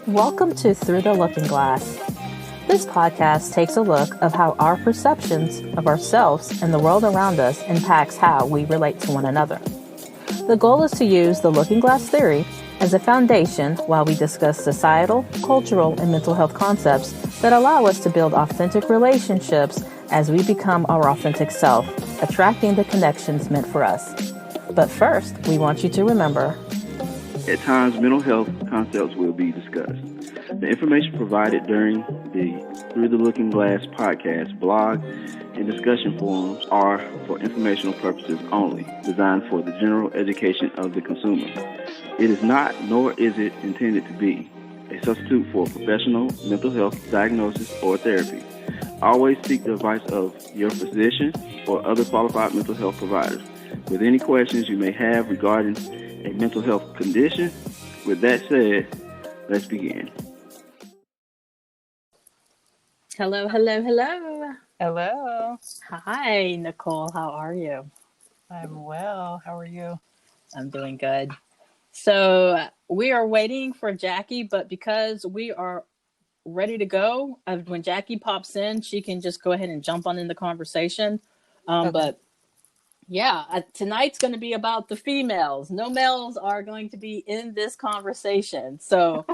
Welcome to Through the Looking Glass. This podcast takes a look of how our perceptions of ourselves and the world around us impacts how we relate to one another. The goal is to use the looking glass theory as a foundation while we discuss societal, cultural, and mental health concepts that allow us to build authentic relationships as we become our authentic self, attracting the connections meant for us. But first, we want you to remember, at times, mental health concepts will be discussed. The information provided during the Through the Looking Glass podcast, blog, and discussion forums are for informational purposes only, designed for the general education of the consumer. It is not, nor is it intended to be, a substitute for professional mental health diagnosis or therapy. Always seek the advice of your physician or other qualified mental health providers with any questions you may have regarding a mental health condition. With that said, let's begin. hello. Hello. Hi, Nicole. How are you? I'm well. How are you? I'm doing good. So we are waiting for Jaqui, but because we are ready to go, when Jaqui pops in, she can just go ahead and jump on in the conversation. Okay. But yeah, tonight's going to be about the females. No males are going to be in this conversation. So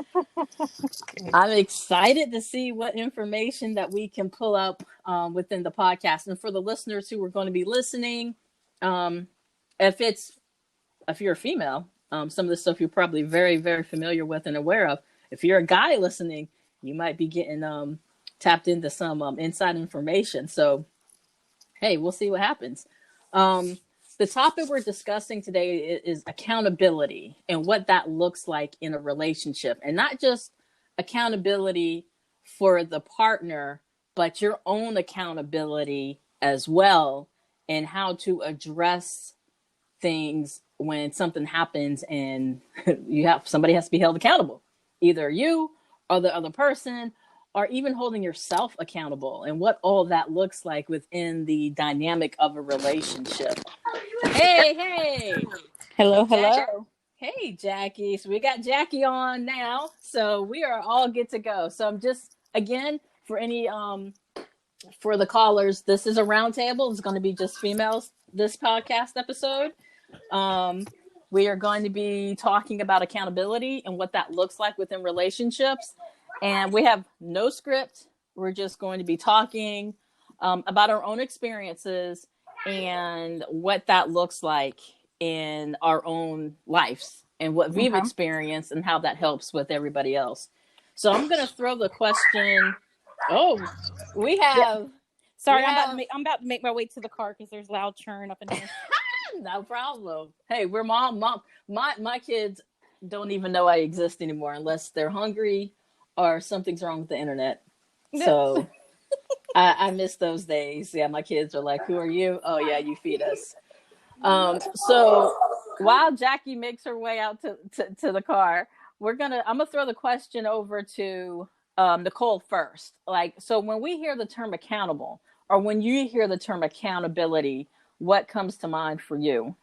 I'm excited to see what information that we can pull up within the podcast. And for the listeners who are going to be listening, if you're a female, some of the stuff you're probably very, very familiar with and aware of. If you're a guy listening, you might be getting tapped into some inside information. So, hey, we'll see what happens. The topic we're discussing today is accountability and what that looks like in a relationship, and not just accountability for the partner, but your own accountability as well, and how to address things when something happens and somebody has to be held accountable, either you or the other person, or even holding yourself accountable, and what all that looks like within the dynamic of a relationship. Hey. Hello. Hey, Jaqui. So we got Jaqui on now. So we are all good to go. So I'm just, again, for the callers, this is a roundtable. It's going to be just females, this podcast episode. We are going to be talking about accountability and what that looks like within relationships. And we have no script. We're just going to be talking about our own experiences and what that looks like in our own lives and what we've experienced and how that helps with everybody else. So I'm going to throw the question. Oh, we have. Sorry, I'm about to make my way to the car because there's loud churn up in here. No problem. Hey, we're mom. My kids don't even know I exist anymore unless they're hungry or something's wrong with the internet. So I miss those days. Yeah, my kids are like, "Who are you?" "Oh yeah, you feed us." So while Jaqui makes her way out to the car, I'm gonna throw the question over to Nicole first. So when we hear the term accountable, or when you hear the term accountability, what comes to mind for you?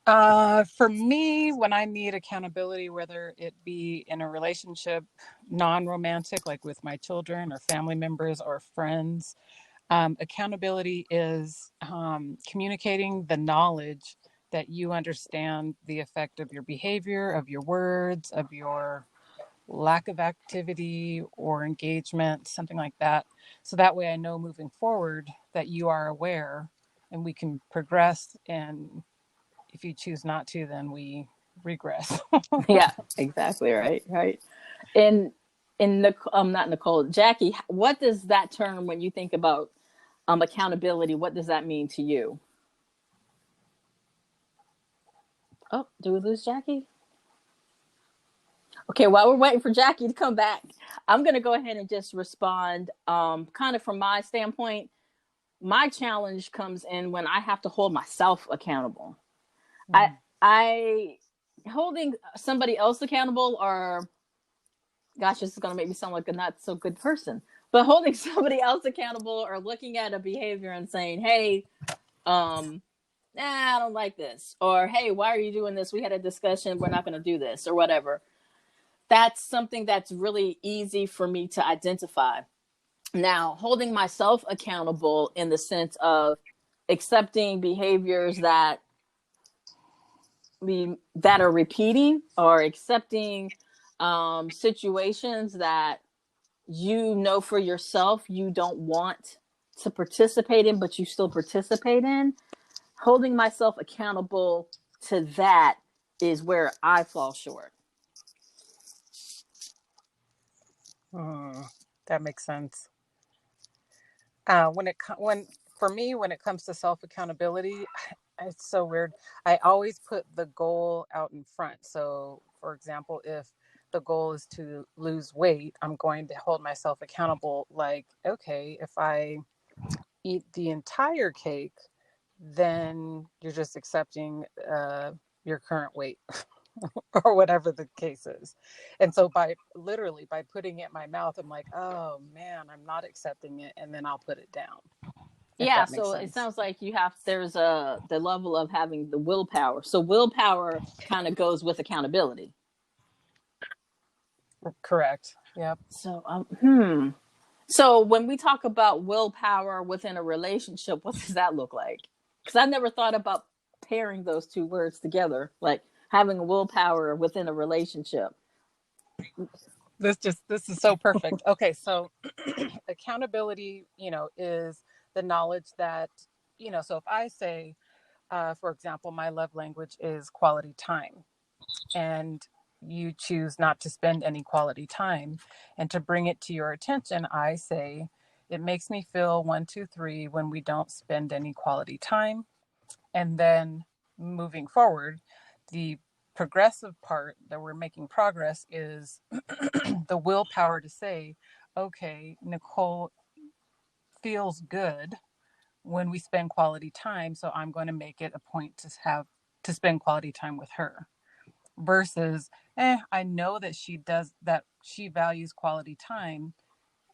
For me, when I need accountability, whether it be in a relationship, non-romantic, like with my children or family members or friends, accountability is communicating the knowledge that you understand the effect of your behavior, of your words, of your lack of activity or engagement, something like that. So that way I know moving forward that you are aware and we can progress, and if you choose not to, then we regress. Yeah, exactly. Right. And not Nicole, Jaqui, what does that term, when you think about accountability, what does that mean to you? Oh, do we lose Jaqui? Okay, while we're waiting for Jaqui to come back, I'm going to go ahead and just respond. Kind of from my standpoint, my challenge comes in when I have to hold myself accountable. I holding somebody else accountable, or gosh, this is going to make me sound like a not so good person, but holding somebody else accountable or looking at a behavior and saying, hey, I don't like this, or hey, why are you doing this? We had a discussion, we're not going to do this, or whatever. that's something that's really easy for me to identify. Now, holding myself accountable in the sense of accepting behaviors that are repeating, or accepting situations that you know for yourself you don't want to participate in, but you still participate in. Holding myself accountable to that is where I fall short. That makes sense. When for me, when it comes to self accountability, it's so weird. I always put the goal out in front. So, for example, if the goal is to lose weight, I'm going to hold myself accountable. Like, okay, if I eat the entire cake, then you're just accepting your current weight. Or whatever the case is. And so by putting it in my mouth, I'm like, oh man, I'm not accepting it. And then I'll put it down, if Yeah, that makes so it sense. sounds like there's the level of having the willpower. So willpower kind of goes with accountability. Correct. Yep. So when we talk about willpower within a relationship, what does that look like? Because I never thought about pairing those two words together, like having willpower within a relationship. This is so perfect. Okay, so accountability, is the knowledge that, so if I say, for example, my love language is quality time, and you choose not to spend any quality time, and to bring it to your attention, I say, it makes me feel 1, 2, 3 when we don't spend any quality time. And then moving forward, the progressive part that we're making progress is the willpower to say, okay, Nicole feels good when we spend quality time, so I'm going to make it a point to spend quality time with her. Versus, I know that she values quality time.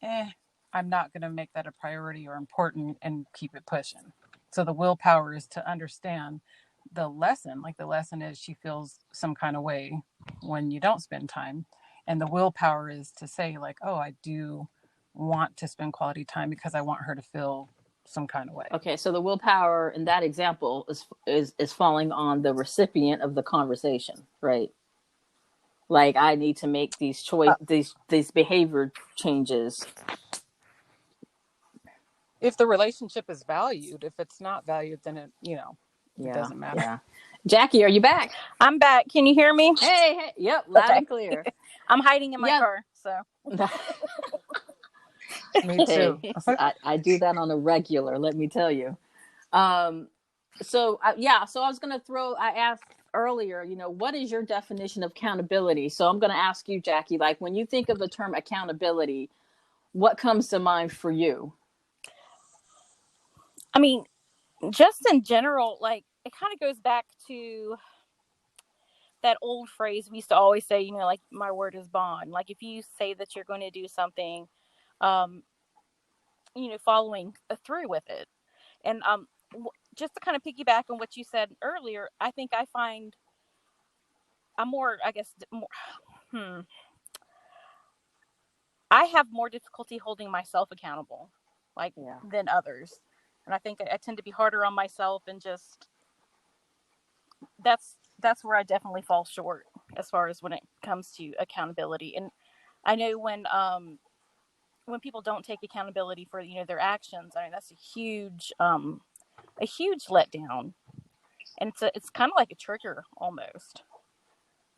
I'm not going to make that a priority or important and keep it pushing. So the willpower is to understand the lesson. Like, the lesson is she feels some kind of way when you don't spend time. And the willpower is to say, like, oh, I do want to spend quality time because I want her to feel some kind of way. Okay, so the willpower in that example is falling on the recipient of the conversation, right? Like, I need to make these these behavior changes. If the relationship is valued, if it's not valued, then it Yeah, doesn't matter. yeah. Jackie, are you back? I'm back. Can you hear me? Hey, yep, loud Okay. and clear. I'm hiding in my Yeah. car, so. Me too. Hey, I do that on a regular, let me tell you. So I was going to I asked earlier, what is your definition of accountability? So I'm going to ask you, Jackie, like, when you think of the term accountability, what comes to mind for you? I mean, just in general, like, it kind of goes back to that old phrase we used to always say, like, my word is bond. Like, if you say that you're going to do something, um, following through with it. And just to kind of piggyback on what you said earlier, I think I find I'm more, I guess, I have more difficulty holding myself accountable, like, than others. And I think I tend to be harder on myself, and just that's where I definitely fall short as far as when it comes to accountability. And I know when people don't take accountability for their actions, I mean, that's a huge letdown, and it's kind of like a trigger almost.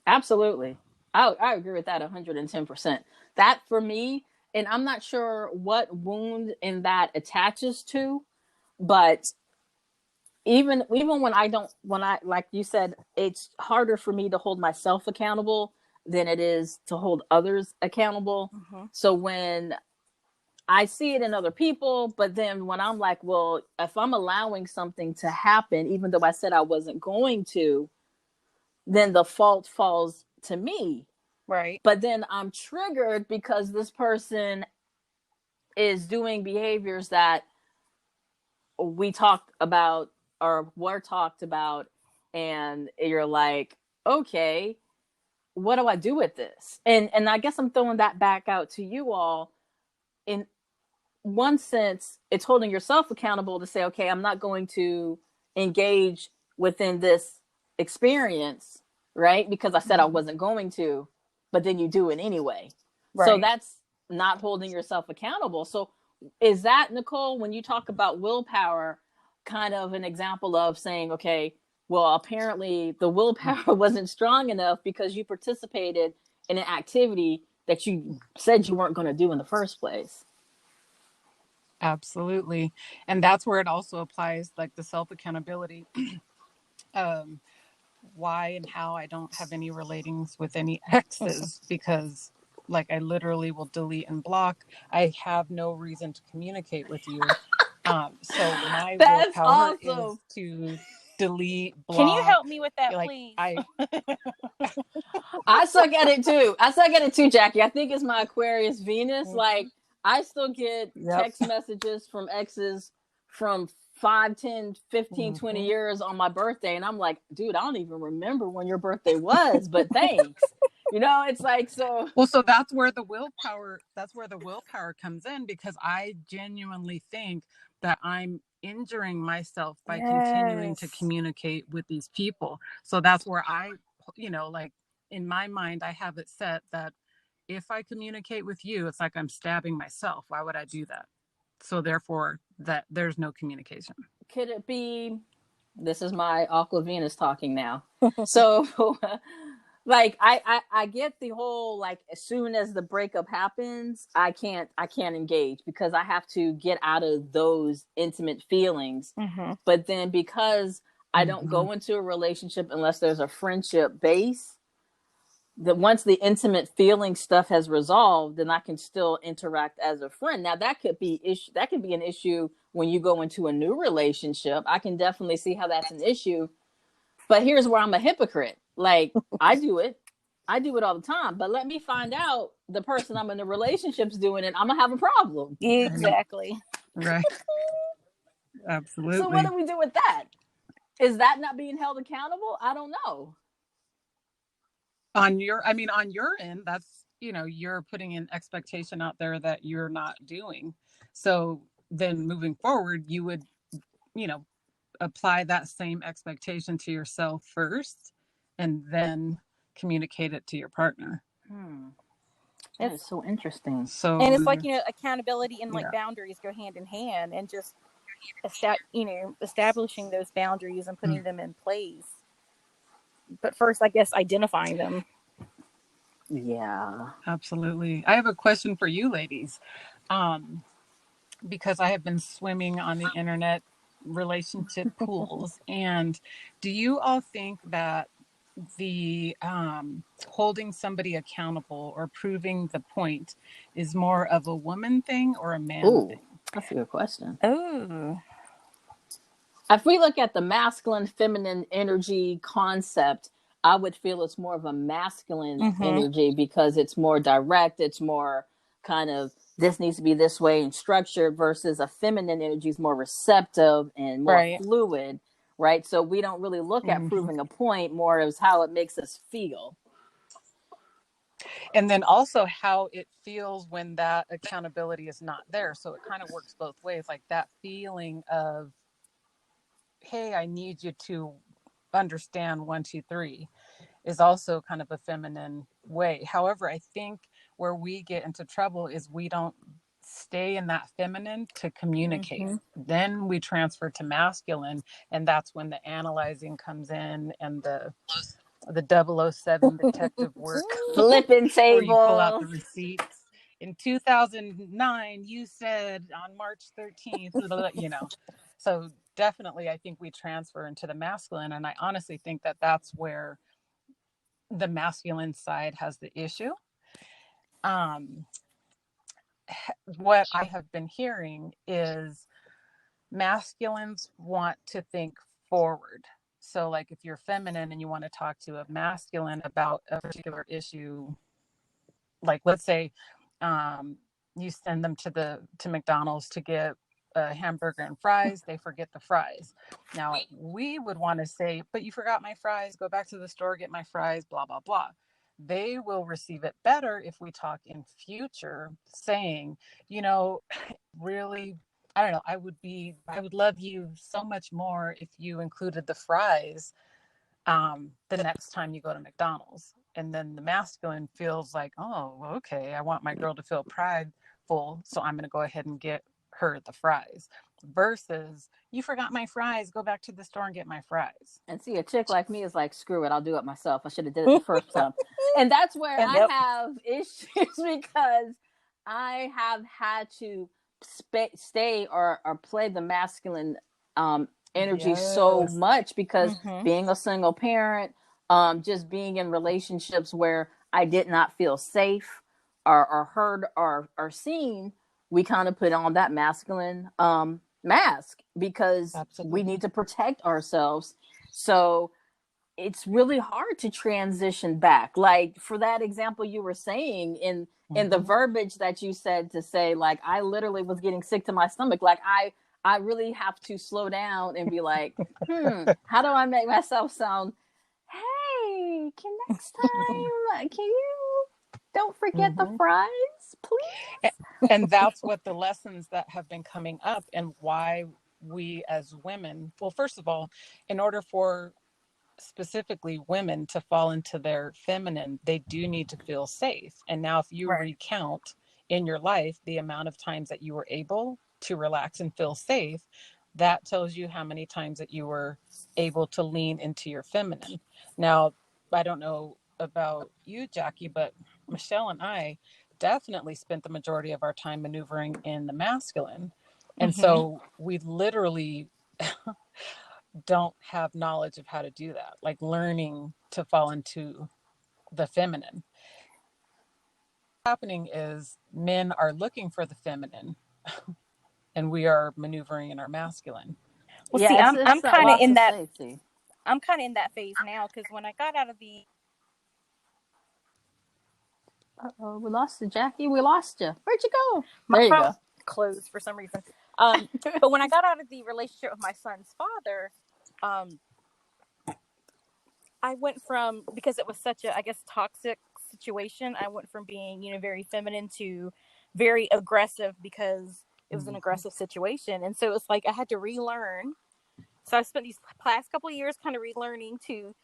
Absolutely. I agree with that 110%. That, for me, and I'm not sure what wound in that attaches to, but even when I, like you said, it's harder for me to hold myself accountable than it is to hold others accountable. Mm-hmm. So when I see it in other people, but then when I'm like, well, if I'm allowing something to happen, even though I said I wasn't going to, then the fault falls to me. Right. But then I'm triggered because this person is doing behaviors that we talked about or were talked about. And you're like, okay, what do I do with this? And I guess I'm throwing that back out to you all. In one sense, it's holding yourself accountable to say, okay, I'm not going to engage within this experience, right? Because I said I wasn't going to, but then you do it anyway. Right. So that's not holding yourself accountable. So is that, Nicole, when you talk about willpower, kind of an example of saying, okay, well, apparently the willpower wasn't strong enough because you participated in an activity that you said you weren't going to do in the first place? Absolutely. And that's where it also applies, like the self-accountability. Why and how I don't have any relatings with any exes, because like I literally will delete and block. I have no reason to communicate with you. So my That's willpower is awesome. to delete, block. Can you help me with that, like please? I suck at it too. Jaqui. I think it's my Aquarius Venus. Like, I still get text messages from exes from 5, 10, 15, 20 years on my birthday. And I'm like, dude, I don't even remember when your birthday was, but thanks. You know, it's like, so. Well, so that's where the willpower comes in, because I genuinely think that I'm injuring myself by continuing to communicate with these people. So that's where I, like in my mind, I have it set that if I communicate with you, it's like I'm stabbing myself. Why would I do that? So therefore, that there's no communication. Could it be, this is my Aqua Venus talking now. So like I get the whole, like, as soon as the breakup happens, I can't engage because I have to get out of those intimate feelings. But then because I don't go into a relationship unless there's a friendship base, that once the intimate feeling stuff has resolved, then I can still interact as a friend. Now that could be an issue when you go into a new relationship. I can definitely see how that's an issue. But here's where I'm a hypocrite. Like, I do it all the time. But let me find out the person I'm in a relationship's doing it, I'm gonna have a problem. Exactly. Right. Absolutely. So what do we do with that? Is that not being held accountable? I don't know. On your end, that's, you're putting an expectation out there that you're not doing. So then moving forward, you would, apply that same expectation to yourself first and then communicate it to your partner. That is so interesting. So, and it's like, accountability and like boundaries go hand in hand, and just establishing those boundaries and putting them in place. But first, I guess, identifying them. Yeah, absolutely. I have a question for you ladies, because I have been swimming on the internet relationship pools. And do you all think that the holding somebody accountable or proving the point is more of a woman thing or a man thing? That's a good question. Oh, if we look at the masculine feminine energy concept, I would feel it's more of a masculine energy because it's more direct, it's more kind of, this needs to be this way and structured, versus a feminine energy is more receptive and more fluid, right? So we don't really look at proving a point, more as how it makes us feel. And then also how it feels when that accountability is not there. So it kind of works both ways, like that feeling of, hey, I need you to understand 1, 2, 3 is also kind of a feminine way. However, I think where we get into trouble is we don't stay in that feminine to communicate. Then we transfer to masculine, and that's when the analyzing comes in and the 007 detective work. Flipping tables. Where you pull out the receipts. In 2009, you said on March 13th, So definitely, I think we transfer into the masculine. And I honestly think that that's where the masculine side has the issue. What I have been hearing is masculines want to think forward. So like if you're feminine and you want to talk to a masculine about a particular issue, like let's say you send them to McDonald's to get a hamburger and fries, they forget the fries. Now we would want to say, but you forgot my fries, go back to the store, get my fries, blah, blah, blah. they will receive it better if we talk in future, saying, you know, really, I don't know, I would love you so much more if you included the fries the next time you go to McDonald's. And then the masculine feels like, oh, okay, I want my girl to feel prideful, so I'm going to go ahead and get her the fries. Versus, you forgot my fries, go back to the store and get my fries. And see, a chick like me is like, screw it, I'll do it myself. I should have did it the first time. And that's where And I have issues because I have had to stay or play the masculine energy so yes. much because Mm-hmm. being a single parent, just being in relationships where I did not feel safe or heard or seen, we kind of put on that masculine mask because we Absolutely. need to protect ourselves. So it's really hard to transition back. Like for that example you were saying in the Mm-hmm. verbiage that you said to say, like, I literally was getting sick to my stomach. Like I really have to slow down and be like, how do I make myself sound, hey, can next time, can you don't forget the Mm-hmm. fries, please? And that's what the lessons that have been coming up, and why we as women, well, first of all, in order for specifically women to fall into their feminine, they do need to feel safe. And now, if you Right. recount in your life the amount of times that you were able to relax and feel safe, that tells you how many times that you were able to lean into your feminine. Now, I don't know about you, Jaqui, but Michelle and I definitely spent the majority of our time maneuvering in the masculine. And Mm-hmm. so we literally don't have knowledge of how to do that, like learning to fall into the feminine. What's happening is men are looking for the feminine and we are maneuvering in our masculine. Well, see, Yeah, I'm it's that kind of loss in of that safety. phase now because when I got out of the Uh-oh, we lost you, Jackie. We lost you. Where'd you go? my There you phone go. closed for some reason, but when I got out of the relationship with my son's father, um, I went from, because it was such a, I guess, toxic situation, I went from being, very feminine to very aggressive because it was an aggressive situation. And so it's like I had to relearn. So I spent these past couple of years kind of relearning to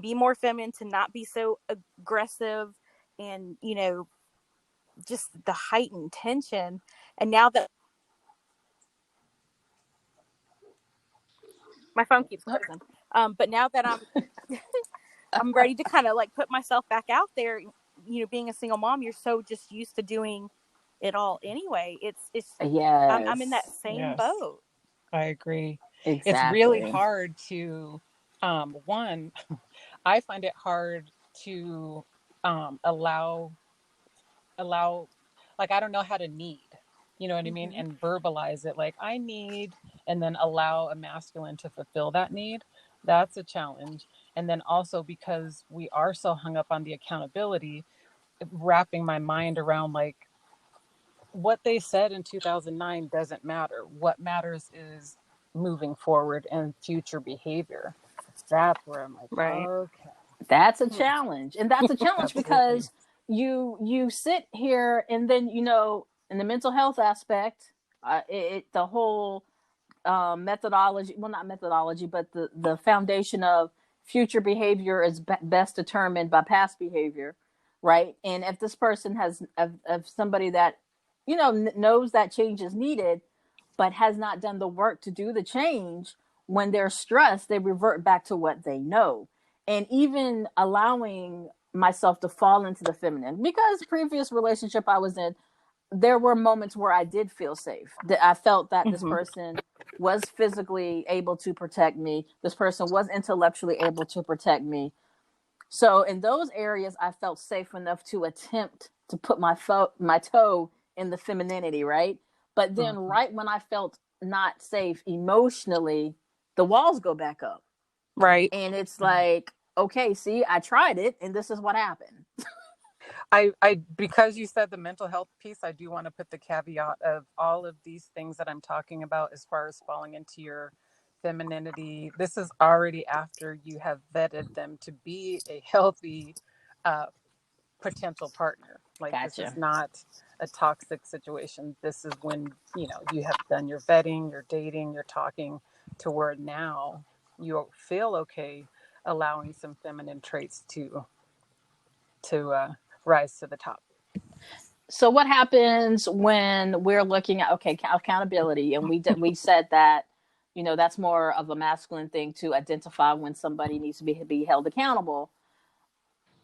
be more feminine, to not be so aggressive, and just the heightened tension. And now that my phone keeps closing, but now that I'm ready to kind of like put myself back out there. Being a single mom, you're so just used to doing it all anyway. I'm in that Yes, same Yes, boat. I agree. It's really exactly. hard to, one, I find it hard to allow, like, I don't know how to need, you know what I mean? Mm-hmm. And verbalize it like I need, and then allow a masculine to fulfill that need. That's a challenge. And then also, because we are so hung up on the accountability, wrapping my mind around like what they said in 2009 doesn't matter. What matters is moving forward and future behavior. That's where I'm like, Right. okay. That's a challenge, and that's a challenge Absolutely. because you sit here and then in the mental health aspect, the whole methodology, well, not methodology, but the foundation of future behavior is best determined by past behavior, right? And if this person has of somebody that knows that change is needed but has not done the work to do the change, when they're stressed they revert back to what they know. And even allowing myself to fall into the feminine, because previous relationship I was in, there were moments where I did feel safe. That I felt that this Mm-hmm. person was physically able to protect me. This person was intellectually able to protect me. So in those areas, I felt safe enough to attempt to put my toe in the femininity, right? But then, Mhm. right when I felt not safe emotionally, the walls go back up, Right. and it's like, okay, see, I tried it, and this is what happened. I because you said the mental health piece, I do want to put the caveat of all of these things that I'm talking about as far as falling into your femininity. This is already after you have vetted them to be a healthy, uh, potential partner. Like, this is Gotcha. not a toxic situation. This is when, you have done your vetting, you're dating, you're talking, to where now you feel okay allowing some feminine traits to rise to the top. So what happens when we're looking at, okay, accountability, and we said that, that's more of a masculine thing to identify when somebody needs to be held accountable.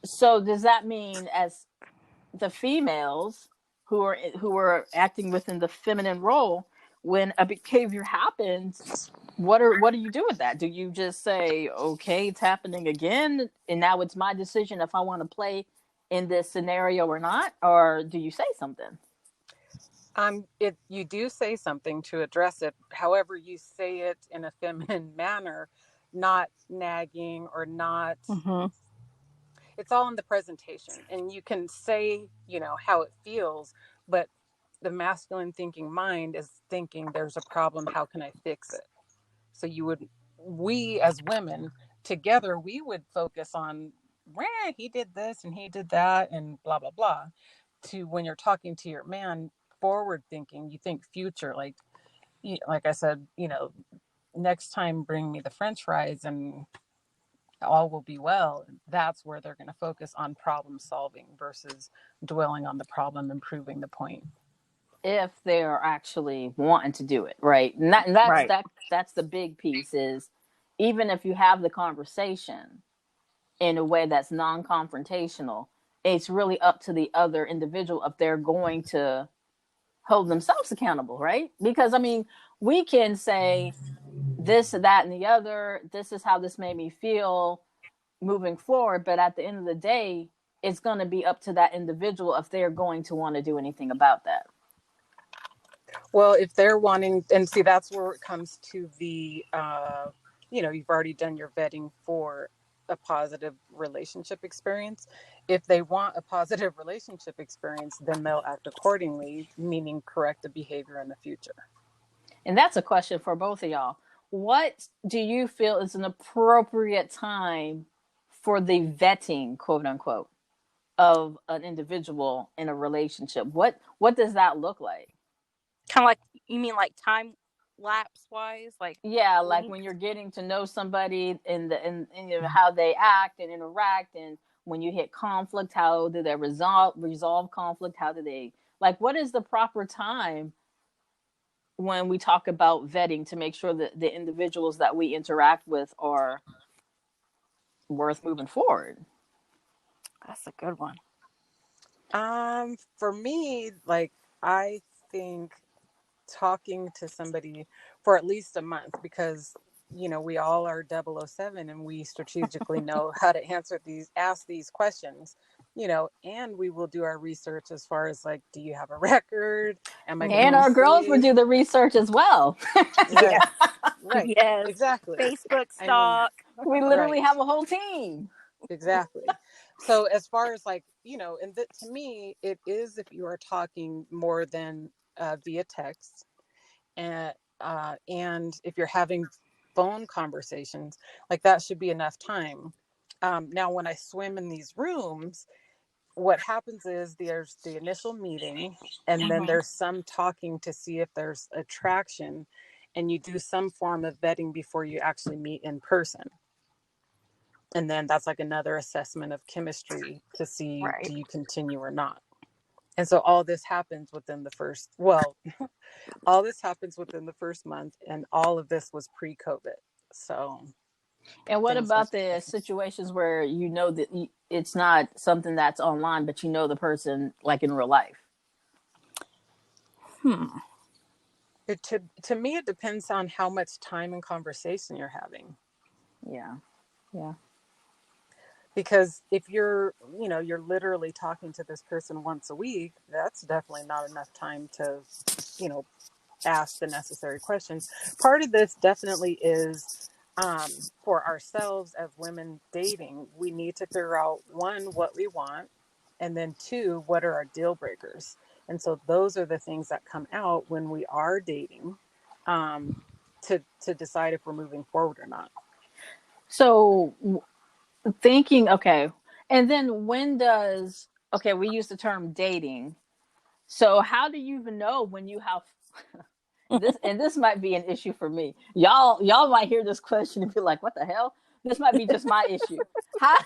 So does that mean, as the females who are acting within the feminine role, when a behavior happens, what do you do with that? Do you just say, okay, it's happening again, and now it's my decision if I want to play in this scenario or not? Or do you say something? You do say something to address it. However, you say it in a feminine manner, not nagging or not. Mm-hmm. It's all in the presentation, and you can say, how it feels, but the masculine thinking mind is thinking there's a problem. How can I fix it? So we as women together, we would focus on, he did this and he did that and blah, blah, blah. To when you're talking to your man, forward thinking, you think future, like I said, next time bring me the French fries and all will be well. That's where they're going to focus on problem solving versus dwelling on the problem and proving the point. If they're actually wanting to do it, right? And Right. that's the big piece, is even if you have the conversation in a way that's non-confrontational, it's really up to the other individual if they're going to hold themselves accountable, right? Because I mean, we can say this, that, and the other. This is how this made me feel moving forward, but at the end of the day, it's going to be up to that individual if they're going to want to do anything about that. Well, if they're wanting, and see, that's where it comes to the, you've already done your vetting for a positive relationship experience. If they want a positive relationship experience, then they'll act accordingly, meaning correct the behavior in the future. And that's a question for both of y'all. What do you feel is an appropriate time for the vetting, quote unquote, of an individual in a relationship? What does that look like? Kind of like, you mean like time lapse wise, like, Yeah, like when you're getting to know somebody in how they act and interact, and when you hit conflict, how do they resolve conflict? How do they, like, what is the proper time when we talk about vetting to make sure that the individuals that we interact with are worth moving forward? That's a good one. For me, like, I think talking to somebody for at least a month, because we all are 007 and we strategically know how to ask these questions, and we will do our research as far as, like, do you have a record? Am I going to And be our girls would safe? do the research as well. Right. Yes. Right. Yes. Exactly. Facebook I mean, stalk. We literally right. have a whole team. Exactly. So as far as, like, and to me, it is, if you are talking more than via text, and if you're having phone conversations, like, that should be enough time. Now, when I swim in these rooms, what happens is there's the initial meeting, and then there's some talking to see if there's attraction, and you do some form of vetting before you actually meet in person. And then that's like another assessment of chemistry to see, Right. do you continue or not? And so all this happens within the first, all this happens within the first month, and all of this was pre-COVID. So, And what things have, about the situations where that it's not something that's online, but the person like in real life? to me, it depends on how much time and conversation you're having. Yeah. Yeah. Because if you're literally talking to this person once a week, that's definitely not enough time to, ask the necessary questions. Part of this definitely is, for ourselves as women dating, we need to figure out, one, what we want, and then two, what are our deal breakers. And so those are the things that come out when we are dating, to decide if we're moving forward or not. So thinking, okay, and then when does okay, we use the term dating. So how do you even know when you have this? And this might be an issue for me. Y'all might hear this question and be like, "What the hell?" This might be just my issue. How?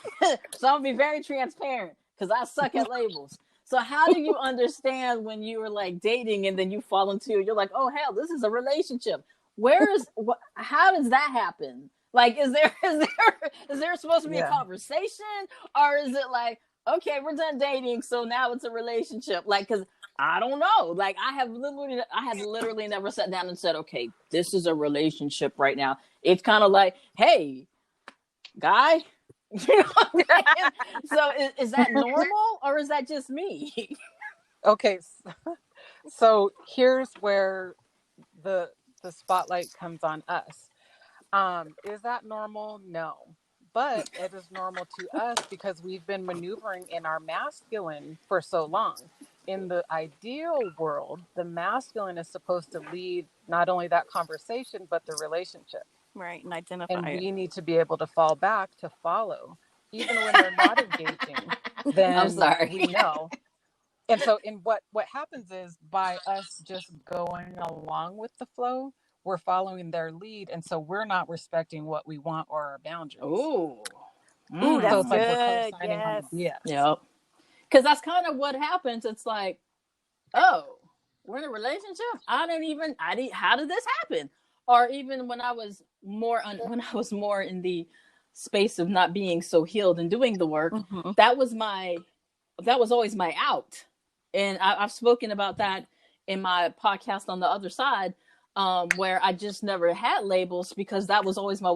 So I'm gonna be very transparent because I suck at labels. So how do you understand when you were like dating and then you fall into, you're like, "Oh hell, this is a relationship." Where is what? How does that happen? Like, is there supposed to be a Yeah. conversation, or is it like, okay, we're done dating, so now it's a relationship? Like, because I don't know. Like, I have literally never sat down and said, okay, this is a relationship right now. It's kind of like, hey, guy. You know what I'm saying? So is that normal or is that just me? Okay. So here's where the spotlight comes on us. Is that normal? No. But it is normal to us because we've been maneuvering in our masculine for so long. In the ideal world, the masculine is supposed to lead not only that conversation, but the relationship. Right. And identify And it. we need to be able to fall back to follow. Even when they're not engaging, I'm then sorry. we know. And so what happens is, by us just going along with the flow, we're following their lead, and so we're not respecting what we want or our boundaries. Ooh. Ooh, So that's it's like we're good. co-signing on the Yes. BS. Yep. Because that's kind of what happens. It's like, oh, we're in a relationship. How did this happen? Or even when I was more in the space of not being so healed and doing the work, Mm-hmm. that was always my out. And I've spoken about that in my podcast on the other side, where I just never had labels because that was always my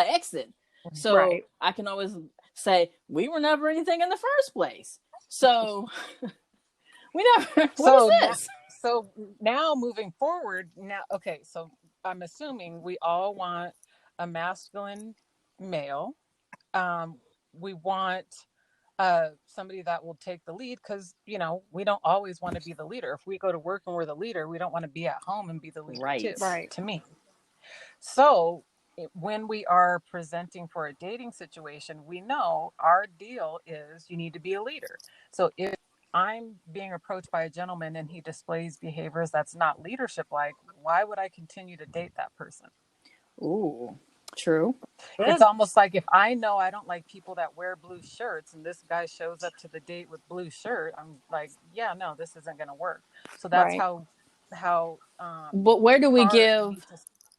exit. So Right. I can always say we were never anything in the first place. So we never. What is So this? now moving forward, okay, so I'm assuming we all want a masculine male. We want somebody that will take the lead, because we don't always want to be the leader. If we go to work and we're the leader, we don't want to be at home and be the leader too. Right. To me. So when we are presenting for a dating situation, we know our deal is you need to be a leader. So if I'm being approached by a gentleman and he displays behaviors that's not leadership like, why would I continue to date that person? Ooh, true. It's almost like, if I know I don't like people that wear blue shirts and this guy shows up to the date with blue shirt, I'm like, yeah, no, this isn't going to work. So that's Right. how But where do we hard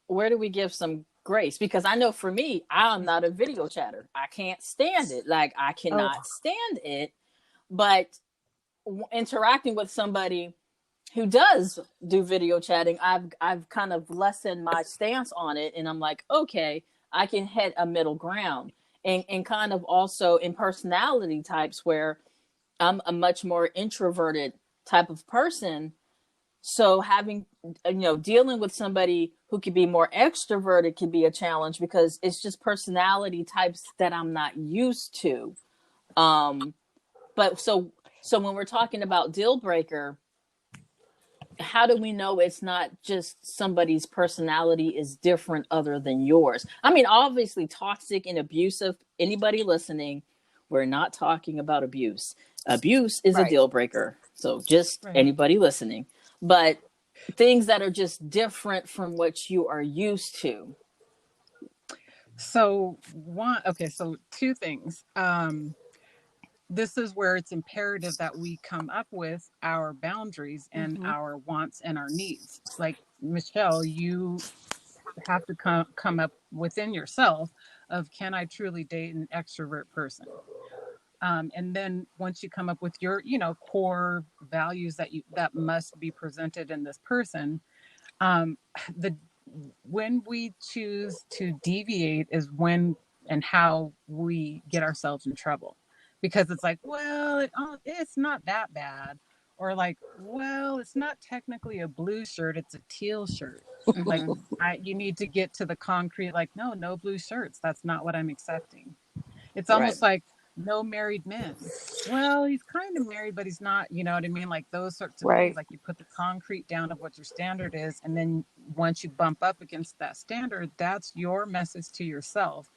we need give some grace? Because I know for me, I'm not a video chatter. I can't stand it. Like, I Oh, cannot stand it. But interacting with somebody who does do video chatting, I've kind of lessened my stance on it, and I'm like, okay, I can hit a middle ground, and kind of also in personality types where I'm a much more introverted type of person. So having, dealing with somebody who could be more extroverted can be a challenge because it's just personality types that I'm not used to. But so when we're talking about deal breaker, how do we know it's not just somebody's personality is different other than yours? I mean, obviously, toxic and abusive, anybody listening, we're not talking about abuse. Abuse is a Right. deal breaker. So just right. anybody listening. But things that are just different from what you are used to. So two things. This is where it's imperative that we come up with our boundaries and Mm-hmm. our wants and our needs. Like, Michelle, you have to come up within yourself of, can I truly date an extrovert person? And then once you come up with your, core values that must be presented in this person, the when we choose to deviate is when and how we get ourselves in trouble, because it's like, well, it's not that bad, or like, well, it's not technically a blue shirt, it's a teal shirt. Like, Mm-hmm. you need to get to the concrete, like, no blue shirts, that's not what I'm accepting. It's Right. almost like no married men. Well, he's kind of married, but he's not, you know what I mean? Like, those sorts of things. Right. Like, you put the concrete down of what your standard is. And then once you bump up against that standard, that's your message to yourself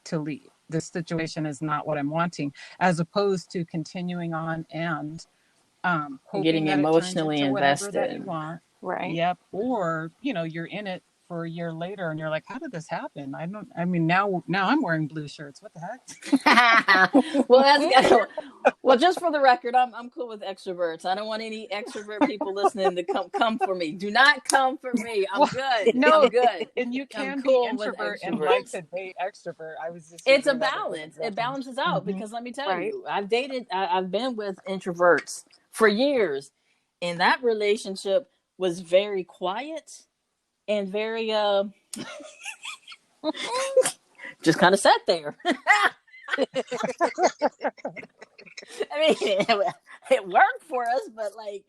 to leave. this situation is not what I'm wanting, as opposed to continuing on and hoping Getting that it turns emotionally into whatever that you invested. want. Right. Yep. Or, you're in it for a year later and you're like, how did this happen? Now I'm wearing blue shirts. What the heck? Well, well, just for the record, I'm cool with extroverts. I don't want any extrovert people listening to come for me. Do not come for me. I'm Well, good. no, I'm good. and you I'm can be cool with introvert and like extroverts. to date extrovert. I was just It's a using that as an balance. It example. balances out Hmm. because let me tell Right. you, I've been with introverts for years, and that relationship was very quiet and very just kind of sat there. I mean, it worked for us, but like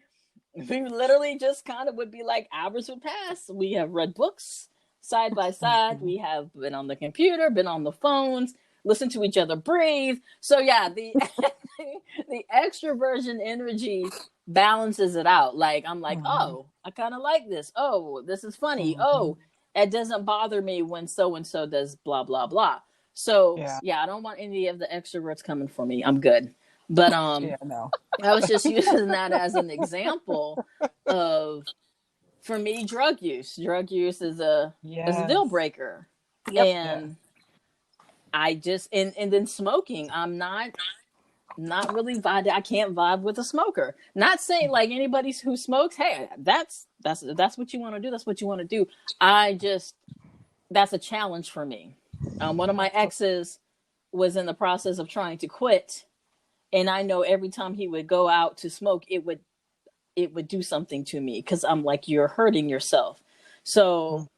we literally just kind of would be like hours would pass. We have read books side by side. Hmm. We have been on the computer, been on the phones, listened to each other breathe. So yeah, the the extroversion energy balances it out. Like I'm like, Hmm. oh, I kind of like this. Oh, this is funny. Hmm. Oh, it doesn't bother me when so and so does blah blah blah. So Yeah. yeah, I don't want any of the extroverts coming for me. I'm good. But Yeah. No. I was just using that as an example of, for me, drug use. Drug use is a deal Yes. breaker, Yep. Yeah. and I just and then smoking. I'm not really vibe. I can't vibe with a smoker. Not saying like anybody who smokes. Hey, that's what you want to do. That's what you want to do. I just that's a challenge for me. One of my exes was in the process of trying to quit, and I know every time he would go out to smoke, it would do something to me because I'm like, you're hurting yourself. So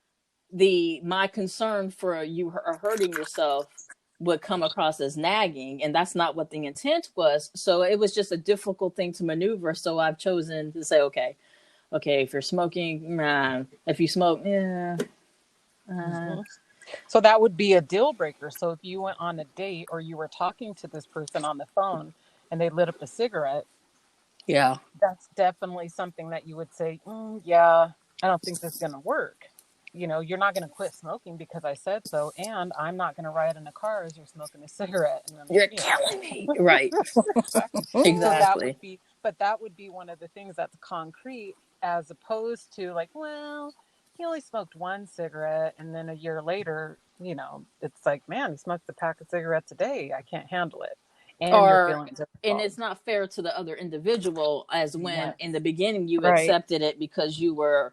my concern for you hurting yourself would come across as nagging, and that's not what the intent was. So it was just a difficult thing to maneuver. So I've chosen to say, okay, if you're smoking, nah. If you smoke, yeah. Hmm. So that would be a deal breaker. So if you went on a date or you were talking to this person on the phone and they lit up a cigarette, Yeah. that's definitely something that you would say, yeah, I don't think this is going to work. You're not going to quit smoking because I said so, and I'm not going to ride in a car as you're smoking a cigarette. And then, You're killing me. Right. exactly. So Exactly. that would be one of the things that's concrete, as opposed to like, well, he only smoked one cigarette, and then a year later, it's like, man, he smoked a pack of cigarettes a day. I can't handle it, and you're Or feeling and difficult. it's not fair to the other individual, as when Yes. in the beginning you Right. accepted it because you were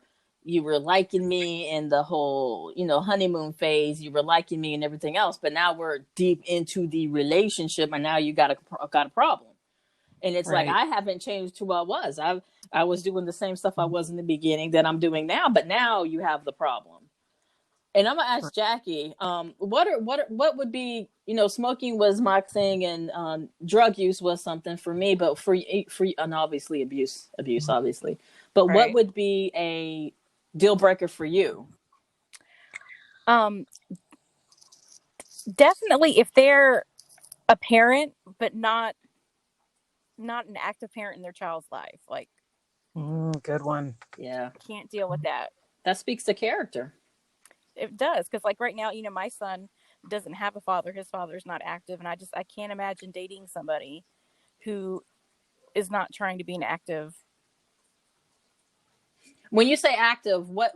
liking me in the whole honeymoon phase, you were liking me and everything else, but now we're deep into the relationship and now you got a problem. And it's like, Right. I haven't changed who I was doing the same stuff I was in the beginning that I'm doing now, but now you have the problem. And I'm gonna ask Jaqui, what would be, smoking was my thing, and drug use was something for me, but and obviously abuse, obviously. But what Right. would be a deal breaker for you? Um, Definitely if they're a parent, but not an active parent in their child's life. Like, Good one. Yeah, can't deal with that. that speaks to character. It does, because like right now, my son doesn't have a father. His father's not active, and I can't imagine dating somebody who is not trying to be an active. When you say active, what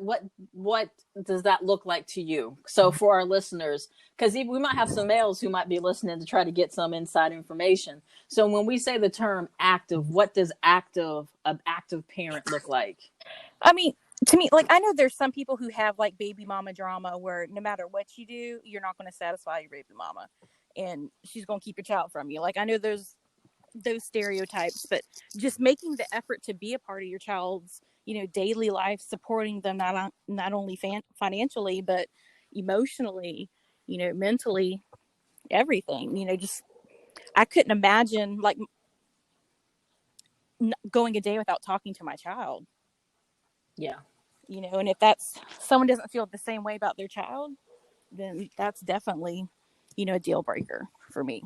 does that look like to you? So for our listeners, because we might have some males who might be listening to try to get some inside information. So when we say the term active, what does an active parent look like? I mean, to me, like, I know there's some people who have like baby mama drama where no matter what you do, you're not going to satisfy your baby mama, and she's going to keep your child from you. Like, I know there's those stereotypes, but just making the effort to be a part of your child's daily life, supporting them not only financially but emotionally, mentally, everything. Just I couldn't imagine like going a day without talking to my child. Yeah. And if that's someone doesn't feel the same way about their child, then that's definitely a deal breaker for me.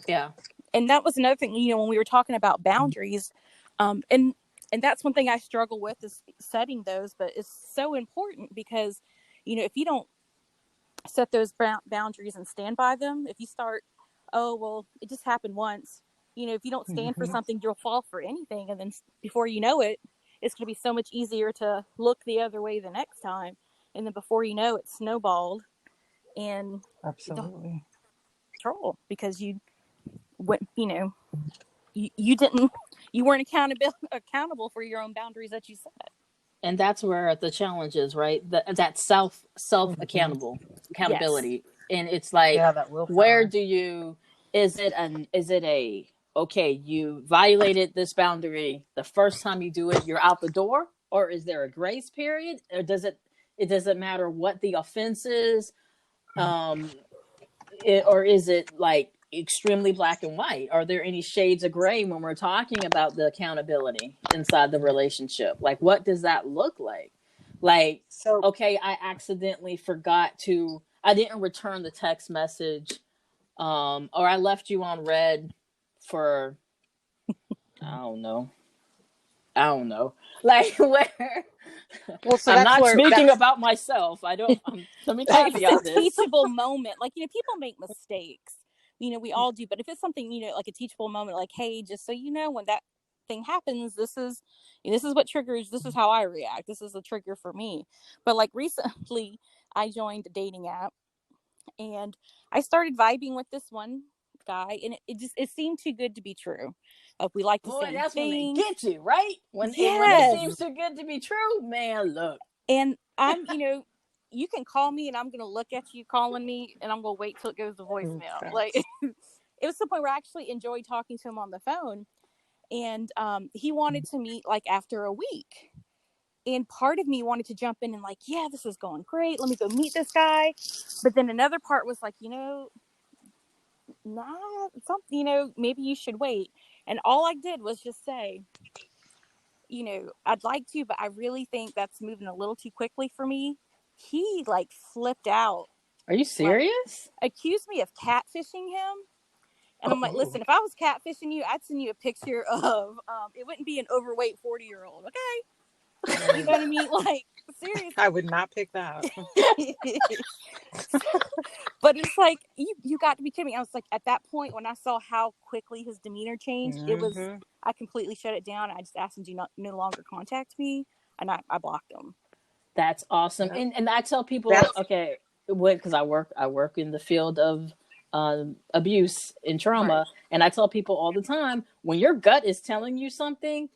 Yeah. And that was another thing, when we were talking about boundaries, and that's one thing I struggle with, is setting those. But it's so important because if you don't set those boundaries and stand by them. If you start, oh, well, it just happened once. You know, if you don't stand for something, you'll fall for anything. And then before you know it, it's going to be so much easier to look the other way the next time. And then before you know it, snowballed. And Absolutely. Control, because you weren't accountable for your own boundaries that you set. And that's where the challenge is, right? That accountability. Yes. And it's like, that willpower. where do you, is it a, okay, you violated this boundary the first time you do it, you're out the door? Or is there a grace period? Or doesn't matter what the offense is? Or is it like extremely black and white? Are there any shades of gray when we're talking about the accountability inside the relationship? Like, what does that look like? Like, so, okay, I accidentally I didn't return the text message, or I left you on read for, I don't know. Like, where? Well, so I'm that's not where speaking about myself. Let me If caveat it's a this. teachable moment, like, people make mistakes. We all do. But if it's something, like a teachable moment, like, hey, just so you know, when that thing happens, this is what triggers, this is how I react. This is a trigger for me. But like recently, I joined a dating app and I started vibing with this one guy, and it seemed too good to be true. We like the Boy, same that's when they things. get you, right? When it Yes. seems too good to be true, man, look. And I'm, you can call me and I'm going to look at you calling me and I'm going to wait till it goes to voicemail. Like, it was to the point where I actually enjoyed talking to him on the phone. And he wanted to meet like after a week. And part of me wanted to jump in and like, yeah, this is going great. Let me go meet this guy. But then another part was like, maybe you should wait. And all I did was just say, I'd like to, but I really think that's moving a little too quickly for me. He like flipped out. Are you serious? Like, accused me of catfishing him. And I'm like, listen, if I was catfishing you, I'd send you a picture of, it wouldn't be an overweight 40-year-old. Okay. You know what I mean? Like, seriously. I would not pick that. But it's like, you got to be kidding me. I was like, at that point, when I saw how quickly his demeanor changed, I completely shut it down. I just asked him to no longer contact me. And I blocked him. That's awesome. Yeah. And I tell people, okay, because I work in the field of abuse and trauma. Right. And I tell people all the time, when your gut is telling you something,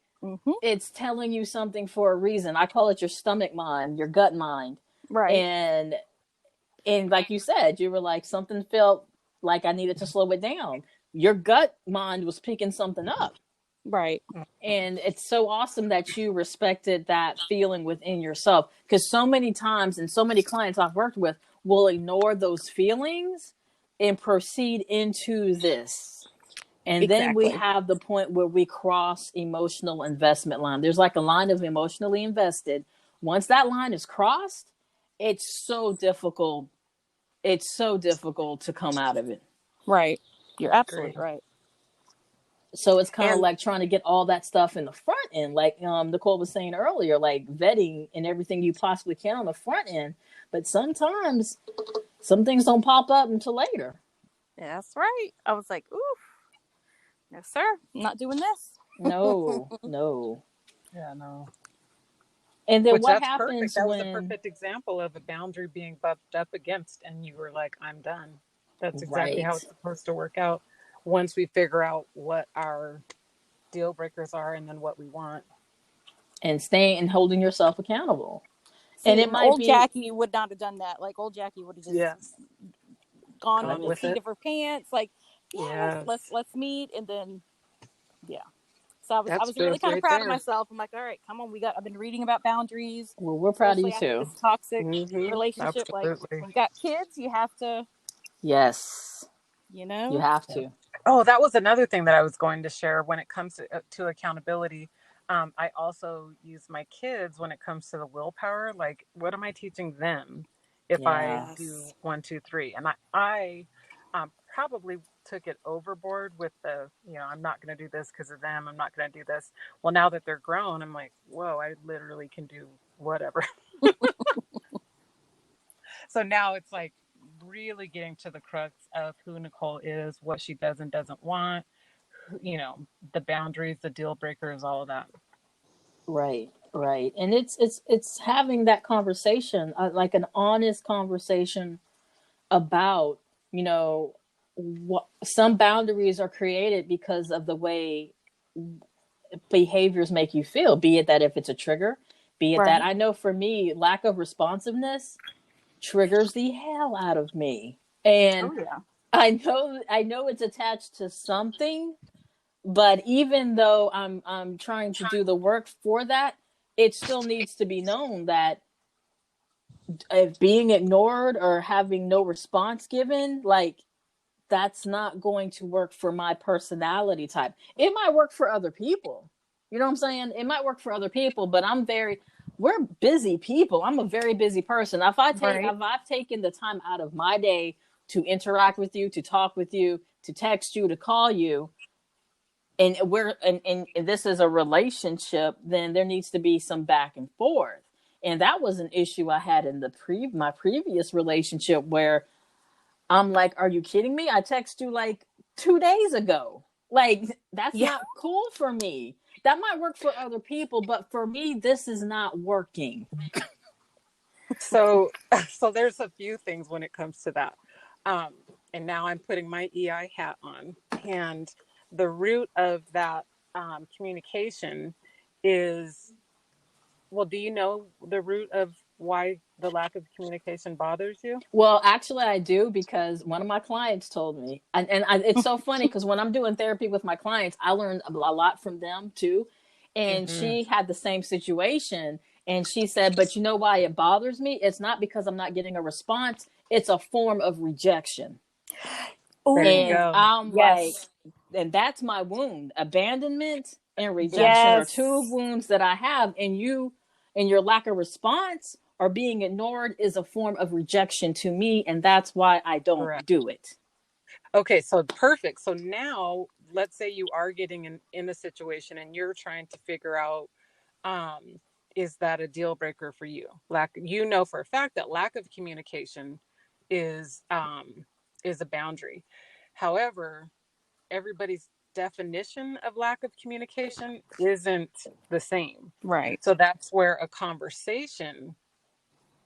it's telling you something for a reason. I call it your stomach mind, your gut mind. Right. And like you said, you were like, something felt like I needed to slow it down. Your gut mind was picking something up. Right. And it's so awesome that you respected that feeling within yourself, because so many times, and so many clients I've worked with will ignore those feelings and proceed into this. And then we have the point where we cross emotional investment line. There's like a line of emotionally invested. Once that line is crossed, it's so difficult. It's so difficult to come out of it. Right. You're absolutely right. So it's kind of like trying to get all that stuff in the front end, like Nicole was saying earlier, like vetting and everything you possibly can on the front end. But sometimes some things don't pop up until later. Yeah, that's right. I was like, oof, no, sir, I'm not doing this. No. Yeah, no. And then what happens that when... was a perfect example of a boundary being bumped up against, and you were like, I'm done. That's exactly how it's supposed to work out. Once we figure out what our deal breakers are and then what we want. And staying and holding yourself accountable. See, and it might old Jaqui would not have done that. Like, old Jaqui would have just gone with the seat of her pants. Like, let's meet. And then, So I was really kind of proud of myself. I'm like, all right, come on. I've been reading about boundaries. Well, we're proud of you too. This toxic relationship. Absolutely. Like, when you've got kids, you have to. Yes. You have to. Oh, that was another thing that I was going to share when it comes to accountability. I also use my kids when it comes to the willpower. Like, what am I teaching them if I do 1, 2, 3? And I probably took it overboard with the, I'm not going to do this because of them. I'm not going to do this. Well, now that they're grown, I'm like, whoa, I literally can do whatever. So now it's like, really getting to the crux of who Nicole is, what she does and doesn't want, the boundaries, the deal breakers, all of that. Right, right. And it's having that conversation, like an honest conversation about, you know, what some boundaries are created because of the way behaviors make you feel, be it that if it's a trigger, be it that Right. I know for me, lack of responsiveness triggers the hell out of me. And Oh yeah. I know it's attached to something, but even though I'm trying to do the work for that, it still needs to be known that if being ignored or having no response given, like, that's not going to work for my personality type. It might work for other people. You know what I'm saying? It might work for other people, but we're busy people. I'm a very busy person. If Right. I've taken the time out of my day to interact with you, to talk with you, to text you, to call you, and this is a relationship, then there needs to be some back and forth. And that was an issue I had in my previous relationship, where I'm like, are you kidding me? I text you like 2 days ago. Like, that's Yeah. not cool for me. That might work for other people, but for me, this is not working. So, so there's a few things when it comes to that. Um, and now I'm putting my EI hat on. And the root of that communication is, well, do you know the root of why the lack of communication bothers you? Well, actually, I do, because one of my clients told me, it's so funny because when I'm doing therapy with my clients, I learned a lot from them too. And Mm-hmm. she had the same situation, and she said, "But you know why it bothers me? It's not because I'm not getting a response. It's a form of rejection." There you And Oh, go. I'm like, yes. and that's my wound. Abandonment and rejection are two Yes. wounds that I have. And your lack of response or being ignored is a form of rejection to me. And that's why I don't Correct. do it. Okay, so perfect. So now let's say you are getting in a situation and you're trying to figure out, um, is that a deal breaker for you? For a fact that lack of communication is um, is a boundary. However, everybody's definition of lack of communication isn't the same. Right. So that's where a conversation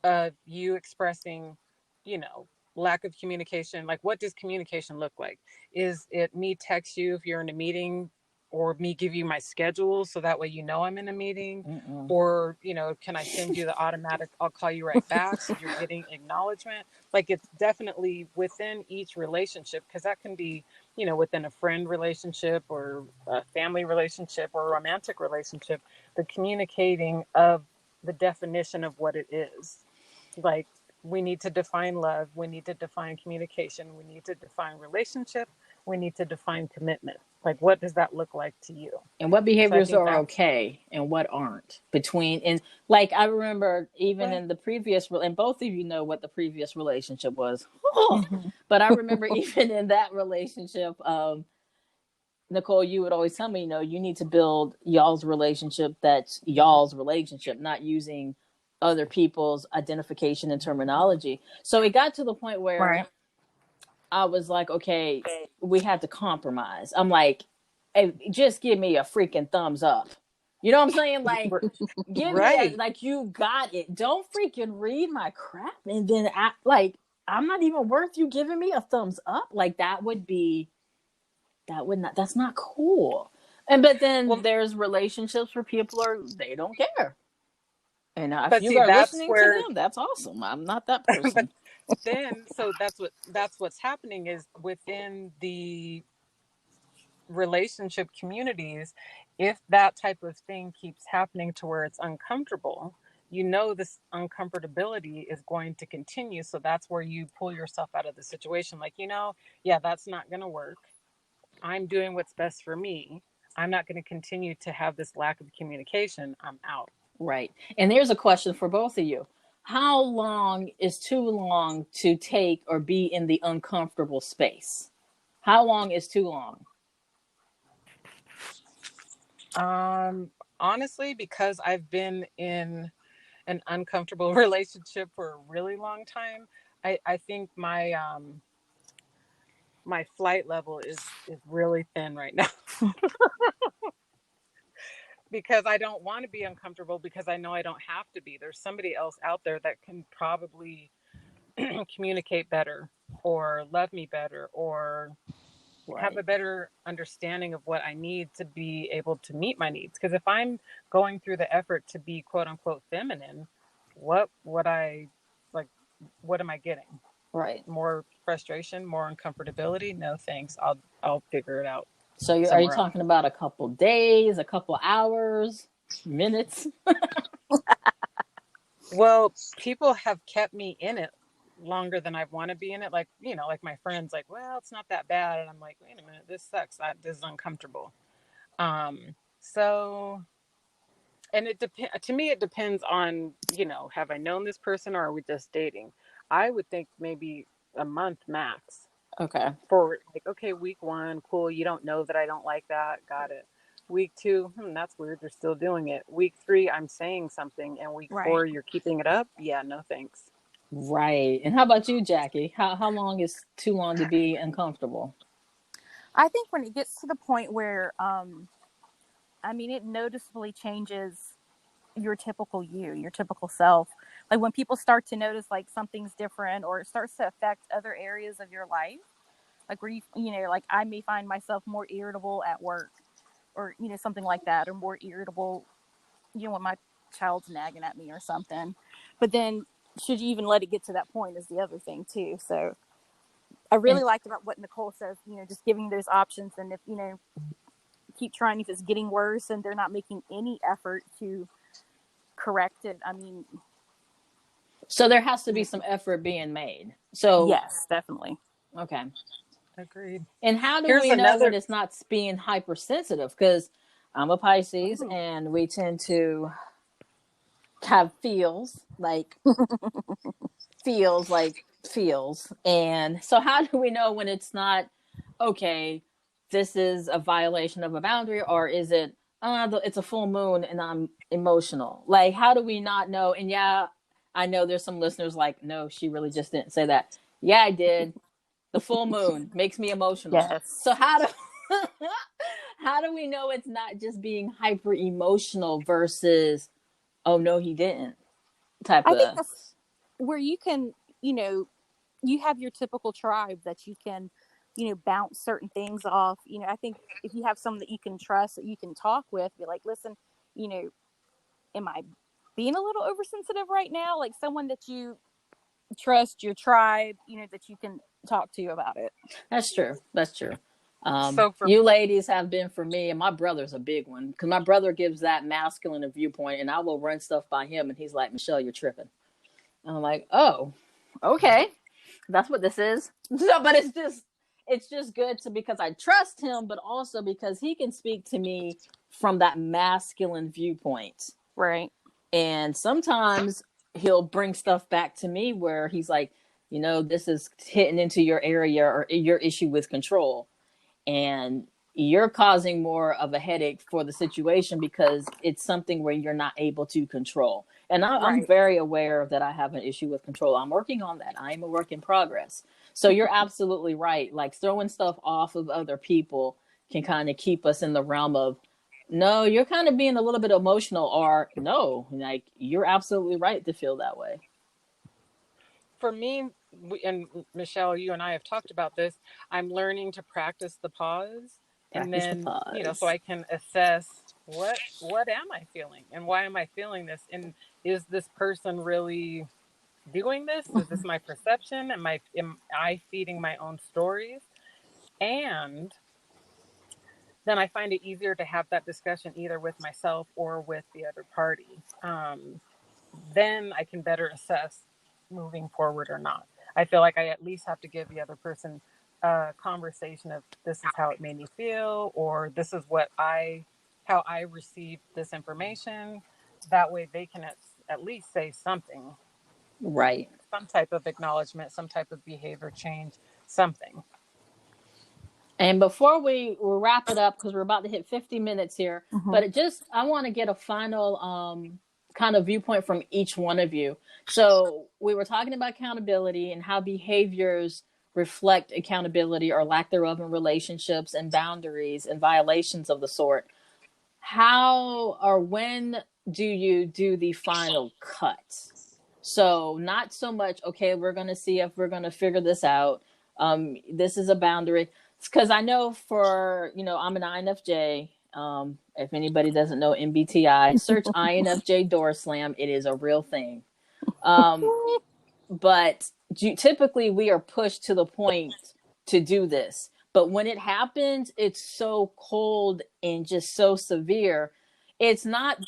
of you expressing, you know, lack of communication. Like, what does communication look like? Is it me text you if you're in a meeting, or me give you my schedule so that way you know I'm in a meeting? Mm-mm. Or, can I send you the automatic, I'll call you right back, so you're getting acknowledgement? Like, it's definitely within each relationship, because that can be, within a friend relationship or a family relationship or a romantic relationship, the communicating of the definition of what it is. Like, we need to define love, we need to define communication, we need to define relationship, we need to define commitment. Like, what does that look like to you? And what So I behaviors think are that's okay and what aren't and like, I remember even right. in the previous, and both of you know what the previous relationship was. Oh, Hmm. but I remember even in that relationship, Nicole, you would always tell me, you need to build y'all's relationship that's y'all's relationship, not using other people's identification and terminology. So it got to the point where Right. I was like, okay, we had to compromise. I'm like, hey, just give me a freaking thumbs up. You know what I'm saying? Like, give me Right. like, you got it. Don't freaking read my crap and then act like I'm not even worth you giving me a thumbs up. Like, that's not cool. But then Well, there's relationships where they don't care. And if but you see, are that's listening to where them, that's awesome. I'm not that but person. then so that's what's happening is within the relationship communities. If that type of thing keeps happening to where it's uncomfortable, this uncomfortability is going to continue. So that's where you pull yourself out of the situation. Like, yeah, that's not going to work. I'm doing what's best for me. I'm not going to continue to have this lack of communication. I'm out. Right. And there's a question for both of you. How long is too long to take or be in the uncomfortable space? How long is too long? Um, Honestly, because I've been in an uncomfortable relationship for a really long time, I think my my flight level is really thin right now because I don't want to be uncomfortable because I know I don't have to be. There's somebody else out there that can probably communicate better or love me better or have Right. a better understanding of what I need to be able to meet my needs. Because if I'm going through the effort to be quote unquote feminine, what would I like? What am I getting? Right. More frustration, more uncomfortability? No thanks. I'll figure it out So are you somewhere else. talking about a couple days, a couple hours, minutes? Well, people have kept me in it longer than I want to be in it. Like, like my friends, like, well, it's not that bad. And I'm like, wait a minute, this sucks. This is uncomfortable. So, and to me, it depends on, have I known this person or are we just dating? I would think maybe a month max Okay. for like, okay, week 1, cool. You don't know that I don't like that. Got it. Week 2, that's weird. You're still doing it. Week 3, I'm saying something. And week Right. 4, you're keeping it up. Yeah, no thanks. Right. And how about you, Jackie? How long is too long to be uncomfortable? I think when it gets to the point where, it noticeably changes your typical your typical self. Like when people start to notice like something's different or it starts to affect other areas of your life, like where like I may find myself more irritable at work or, something like that, or more irritable, when my child's nagging at me or something. But then should you even let it get to that point is the other thing too. So I And really liked about what Nicole says, just giving those options. And if, keep trying, if it's getting worse and they're not making any effort to correct it, so there has to be some effort being made. So, yes, definitely. okay. Agreed. And how do Here's we know when another. it's not being hypersensitive? Because I'm a Pisces Ooh, and we tend to have feels. And so how do we know when it's not, okay, this is a violation of a boundary, or is it, it's a full moon and I'm emotional? Like, how do we not know? And yeah, I know there's some listeners like, no, she really just didn't say that. Yeah, I did. The full moon makes me emotional. So Yes. how do we know it's not just being hyper emotional versus, oh no, he didn't type I think of. that's where you can, you have your typical tribe that you can, bounce certain things off. I think if you have someone that you can trust, that you can talk with, be like, listen, you know, am I being a little oversensitive right now? Like someone that you trust, your tribe, that you can talk to about it. That's true. That's true. so for You ladies have been for me, and my brother's a big one because my brother gives that masculine viewpoint, and I will run stuff by him, and he's like, "Michelle, you're tripping." And I'm like, "Oh, okay, that's what this is." So, but it's just good to because I trust him, but also because he can speak to me from that masculine viewpoint. Right. And sometimes he'll bring stuff back to me where he's like, this is hitting into your area or your issue with control. And you're causing more of a headache for the situation because it's something where you're not able to control. And I'm Right. very aware that I have an issue with control. I'm working on that. I'm a work in progress. So you're absolutely right. Like throwing stuff off of other people can kind of keep us in the realm of, no, you're kind of being a little bit emotional, or no, like you're absolutely right to feel that way. me, and Michelle, you and I have talked about this. I'm learning to practice the pause, and Practice the then so pause. I can assess what am I feeling and why am I feeling this, and is this person really doing this? Is this my perception? Am I feeding my own stories? And then I find it easier to have that discussion either with myself or with the other party. Then I can better assess moving forward or not. I feel like I at least have to give the other person a conversation of this is how it made me feel, or this is how I received this information. That way they can at least say something, Right. some type of acknowledgement, some type of behavior change, something. And before we'll wrap it up, because we're about to hit 50 minutes here, Mm-hmm. but I want to get a final kind of viewpoint from each one of you. So we were talking about accountability and how behaviors reflect accountability or lack thereof in relationships and boundaries and violations of the sort. How or when do you do the final cut? So not so much, okay, we're going to see if we're going to figure this out. This is a boundary. Because I know for, I'm an INFJ. If anybody doesn't know MBTI, search INFJ door slam. It is a real thing. But typically we are pushed to the point to do this. But when it happens, it's so cold and just so severe. It's not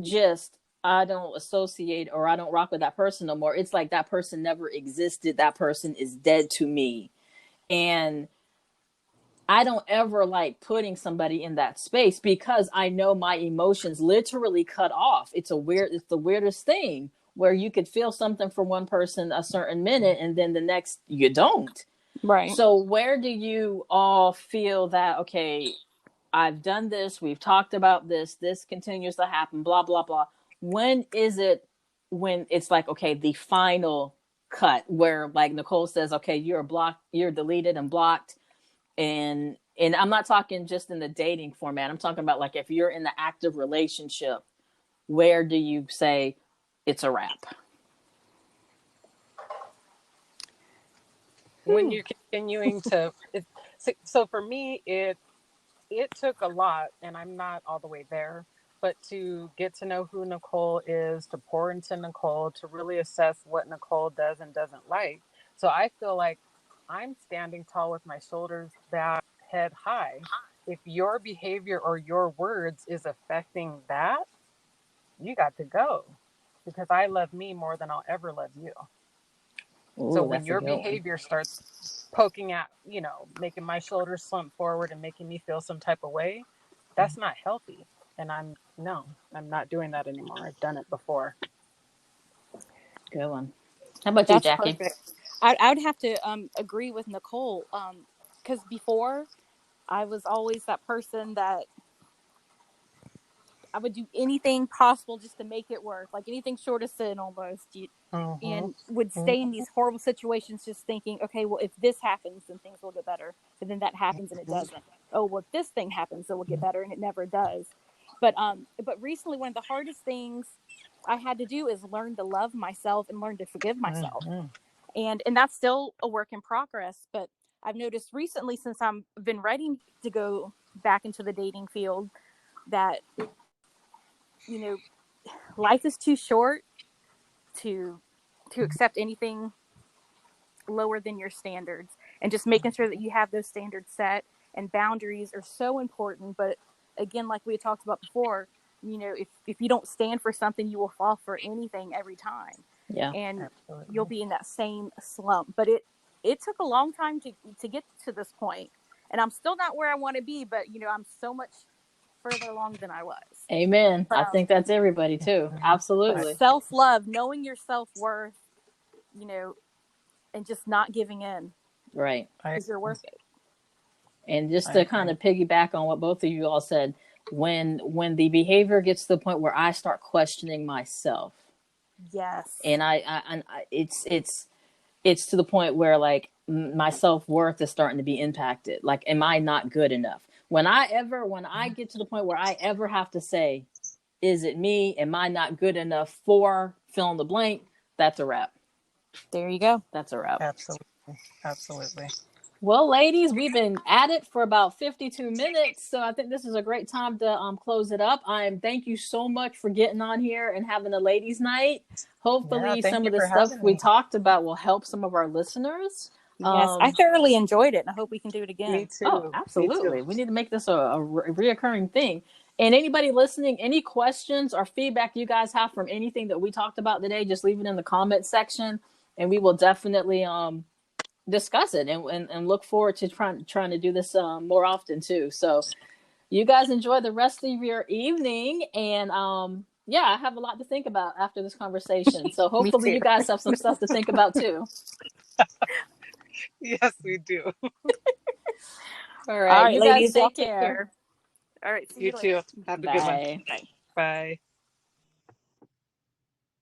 just I don't associate or I don't rock with that person no more. It's like that person never existed. That person is dead to me. And I don't ever like putting somebody in that space because I know my emotions literally cut off. It's the weirdest thing where you could feel something for one person a certain minute and then the next you don't. Right. So where do you all feel that, okay, I've done this, we've talked about this continues to happen, blah, blah, blah. When is it when it's like, okay, the final cut where like Nicole says, okay, you're blocked, you're deleted and blocked. And I'm not talking just in the dating format. I'm talking about like if you're in the active relationship, where do you say it's a wrap? When you're continuing to, so for me, it took a lot, and I'm not all the way there, but to get to know who Nicole is, to pour into Nicole, to really assess what Nicole does and doesn't like. So I feel like I'm standing tall with my shoulders back, head high. If your behavior or your words is affecting that, you got to go, because I love me more than I'll ever love you. Ooh, so when your behavior starts poking at, making my shoulders slump forward and making me feel some type of way, that's not healthy. And I'm not doing that anymore. I've done it before. Good one. How about That's you, Jaqui? Perfect. I would have to agree with Nicole, because before I was always that person that I would do anything possible just to make it work, like anything short of sin almost. And would stay in these horrible situations just thinking, okay, well, if this happens, then things will get better. But then that happens and it doesn't. Oh, well, if this thing happens, it will get better, and it never does. But recently, one of the hardest things I had to do is learn to love myself and learn to forgive myself. And that's still a work in progress. But I've noticed recently, since I've been ready to go back into the dating field, that life is too short to accept anything lower than your standards, and just making sure that you have those standards set, and boundaries are so important. But again, like we had talked about before, if you don't stand for something, you will fall for anything every time. Yeah. And absolutely, you'll be in that same slump. But it took a long time to get to this point, and I'm still not where I want to be, but I'm so much further along than I was. Amen. I think that's everybody too. Absolutely. Self-love, knowing your self-worth, and just not giving in. Right. Because you're worth it. And just to kind of piggyback on what both of you all said, when the behavior gets to the point where I start questioning myself. Yes. And it's to the point where like my self-worth is starting to be impacted. Like, am I not good enough? When I get to the point where I ever have to say, is it me? Am I not good enough for fill in the blank? That's a wrap. There you go. That's a wrap. Absolutely. Well, ladies, we've been at it for about 52 minutes. So I think this is a great time to close it up. Thank you so much for getting on here and having a ladies' night. Hopefully some of the stuff we talked about will help some of our listeners. Yes, I thoroughly enjoyed it, and I hope we can do it again. Me too. Oh, absolutely. We need to make this a reoccurring thing. And anybody listening, any questions or feedback you guys have from anything that we talked about today, just leave it in the comment section, and we will definitely discuss it and look forward to trying to do this more often too. So you guys enjoy the rest of your evening, and I have a lot to think about after this conversation. So hopefully you guys have some stuff to think about too. Yes, we do. All right, you ladies, guys take care. All right, see you too. Have a good one. Bye. Bye.